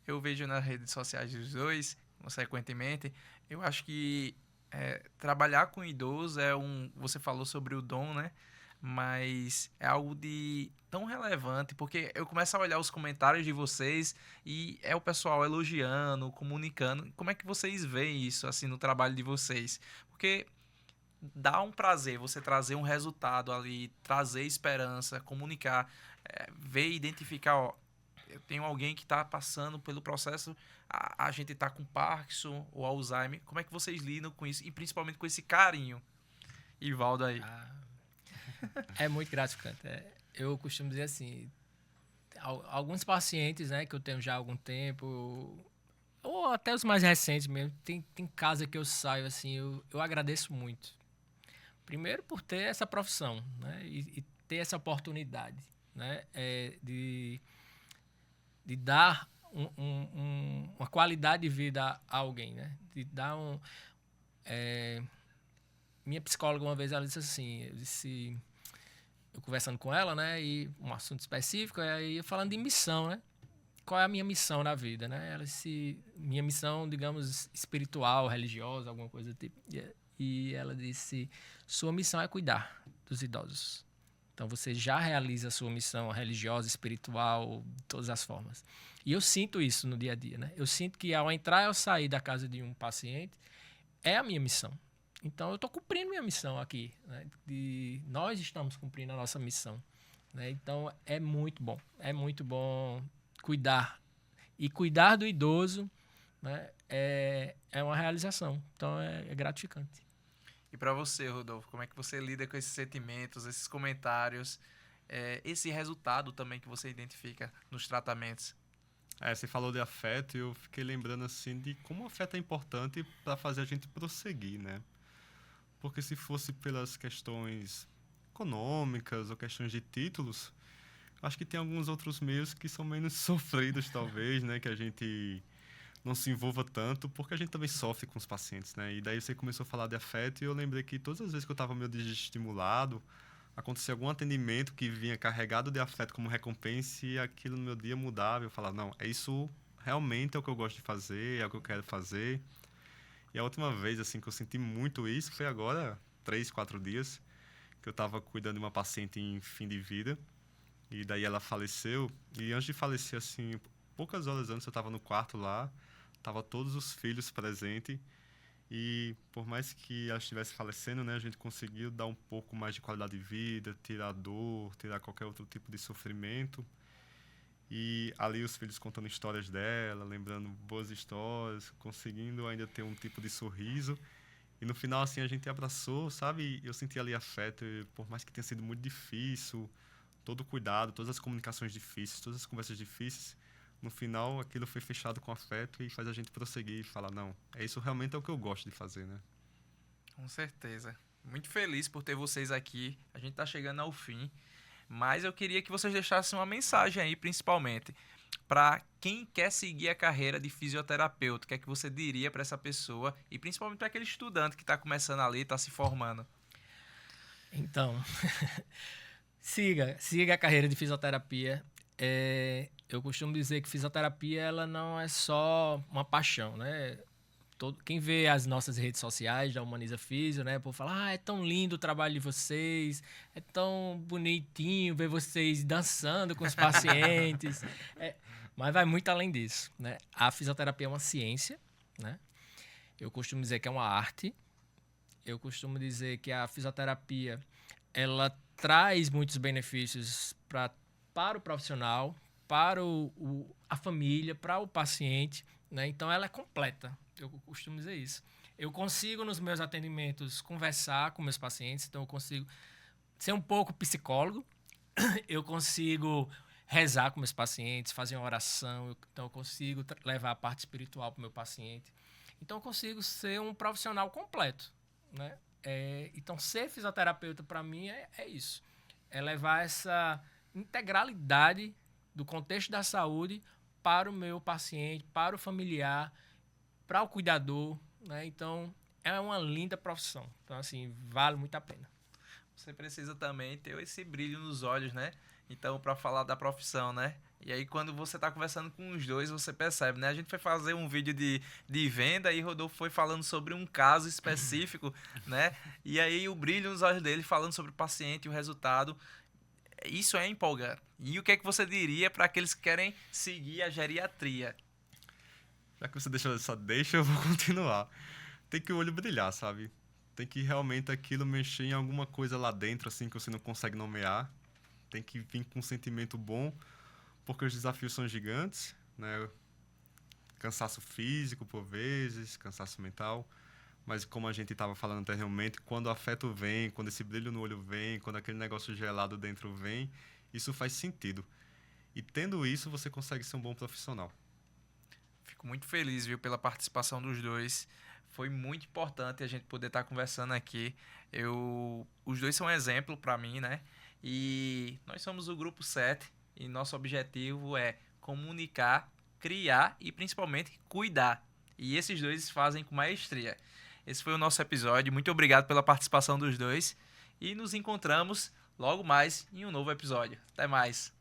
Eu vejo nas redes sociais dos dois, consequentemente, eu acho que trabalhar com idoso é Você falou sobre o dom, né? Mas é algo de tão relevante, porque eu começo a olhar os comentários de vocês e é o pessoal elogiando, comunicando. Como é que vocês veem isso, assim, no trabalho de vocês? Porque dá um prazer você trazer um resultado ali, trazer esperança, comunicar, ver, identificar, ó, eu tenho alguém que está passando pelo processo, a gente está com Parkinson ou Alzheimer. Como é que vocês lidam com isso? E principalmente com esse carinho, Ivaldo aí. É muito gratificante. Eu costumo dizer assim, alguns pacientes, né, que eu tenho já há algum tempo, ou até os mais recentes mesmo, tem casa que eu saio assim, eu agradeço muito. Primeiro por ter essa profissão, né, e ter essa oportunidade, né, de dar uma qualidade de vida a alguém, né, de dar minha psicóloga uma vez ela disse assim, eu conversando com ela, né, e um assunto específico, aí falando de missão, né, qual é a minha missão na vida, né, ela disse, minha missão, digamos, espiritual, religiosa, alguma coisa do tipo, e ela disse, sua missão é cuidar dos idosos. Então você já realiza a sua missão religiosa, espiritual, de todas as formas. E eu sinto isso no dia a dia, né, eu sinto que ao entrar e ao sair da casa de um paciente, é a minha missão. Então, eu estou cumprindo minha missão aqui, né? Nós estamos cumprindo a nossa missão, né? Então, é muito bom cuidar. E cuidar do idoso, né? É uma realização. Então, é gratificante. E para você, Rodolfo, como é que você lida com esses sentimentos, esses comentários, esse resultado também que você identifica nos tratamentos? Você falou de afeto e eu fiquei lembrando assim de como o afeto é importante para fazer a gente prosseguir, né? Porque se fosse pelas questões econômicas ou questões de títulos, acho que tem alguns outros meios que são menos sofridos, talvez, né? Que a gente não se envolva tanto, porque a gente também sofre com os pacientes, né? E daí você começou a falar de afeto e eu lembrei que todas as vezes que eu estava meio desestimulado, acontecia algum atendimento que vinha carregado de afeto como recompensa e aquilo no meu dia mudava. Eu falava, não, isso realmente é o que eu gosto de fazer, é o que eu quero fazer. E a última vez, assim, que eu senti muito isso foi agora, 3, 4 dias, que eu estava cuidando de uma paciente em fim de vida. E daí ela faleceu. E antes de falecer, assim, poucas horas antes, eu estava no quarto lá, tava todos os filhos presentes. E por mais que ela estivesse falecendo, né, a gente conseguiu dar um pouco mais de qualidade de vida, tirar dor, tirar qualquer outro tipo de sofrimento. E ali os filhos contando histórias dela, lembrando boas histórias, conseguindo ainda ter um tipo de sorriso. E no final, assim, a gente abraçou, sabe? Eu senti ali afeto, e por mais que tenha sido muito difícil, todo o cuidado, todas as comunicações difíceis, todas as conversas difíceis, no final aquilo foi fechado com afeto e faz a gente prosseguir e falar, não, isso realmente é o que eu gosto de fazer, né? Com certeza. Muito feliz por ter vocês aqui. A gente tá chegando ao fim. Mas eu queria que vocês deixassem uma mensagem aí, principalmente, para quem quer seguir a carreira de fisioterapeuta. O que é que você diria para essa pessoa? E principalmente para aquele estudante que está começando ali, está se formando. Então, siga a carreira de fisioterapia. Eu costumo dizer que fisioterapia ela não é só uma paixão, né? Quem vê as nossas redes sociais da Humaniza Físio, né? Por falar, é tão lindo o trabalho de vocês, é tão bonitinho ver vocês dançando com os pacientes. Mas vai muito além disso, né? A fisioterapia é uma ciência, né? Eu costumo dizer que é uma arte. Eu costumo dizer que a fisioterapia ela traz muitos benefícios para o profissional, para a família, para o paciente, né? Então ela é completa. Eu costumo dizer isso. Eu consigo, nos meus atendimentos, conversar com meus pacientes. Então, eu consigo ser um pouco psicólogo. Eu consigo rezar com meus pacientes, fazer uma oração. Então, eu consigo levar a parte espiritual para o meu paciente. Então, eu consigo ser um profissional completo, né? Então, ser fisioterapeuta, para mim, é isso. É levar essa integralidade do contexto da saúde para o meu paciente, para o familiar, para o cuidador, né? Então, é uma linda profissão. Então, assim, vale muito a pena. Você precisa também ter esse brilho nos olhos, né? Então, para falar da profissão, né? E aí, quando você está conversando com os dois, você percebe, né? A gente foi fazer um vídeo de venda e Rodolfo foi falando sobre um caso específico, né? E aí, o brilho nos olhos dele, falando sobre o paciente e o resultado. Isso é empolgante. E o que é que você diria para aqueles que querem seguir a geriatria? Já que você deixou essa deixa, eu vou continuar. Tem que o olho brilhar, sabe? Tem que realmente aquilo mexer em alguma coisa lá dentro, assim, que você não consegue nomear. Tem que vir com um sentimento bom, porque os desafios são gigantes, né? Cansaço físico, por vezes, cansaço mental. Mas como a gente estava falando anteriormente, quando o afeto vem, quando esse brilho no olho vem, quando aquele negócio gelado dentro vem, isso faz sentido. E tendo isso, você consegue ser um bom profissional. Fico muito feliz, viu, pela participação dos dois. Foi muito importante a gente poder estar conversando aqui. Os dois são um exemplo para mim, né? E nós somos o Grupo 7 e nosso objetivo é comunicar, criar e principalmente cuidar. E esses dois fazem com maestria. Esse foi o nosso episódio. Muito obrigado pela participação dos dois. E nos encontramos logo mais em um novo episódio. Até mais!